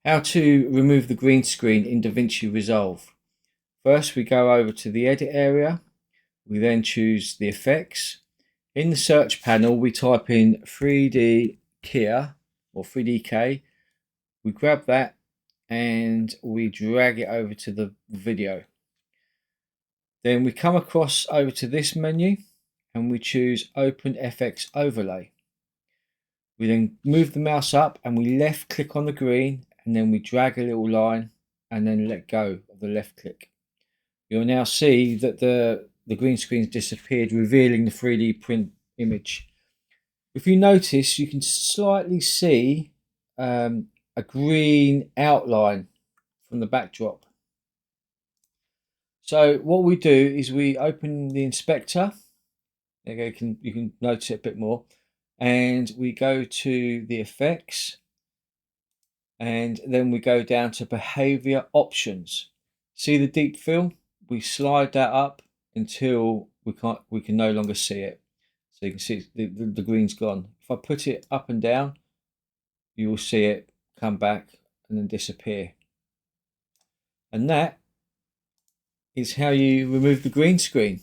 How to remove the green screen in DaVinci Resolve. First, we go over to the edit area. We then choose the effects. In the search panel, we type in 3D Kia or 3DK. We grab that and we drag it over to the video. Then we come across over to this menu and we choose Open FX Overlay. We then move the mouse up and we left click on the green, and then we drag a little line and then let go of the left click. You'll now see that the green screen's disappeared, revealing the 3D print image. If you notice, you can slightly see a green outline from the backdrop. So what we do is we open the inspector. There you can notice it a bit more. And we go to the effects, and then we go down to behavior options. See the deep fill? We slide that up until we can no longer see it. So you can see the green's gone. If I put it up and down, you will see it come back and then disappear. And that is how you remove the green screen.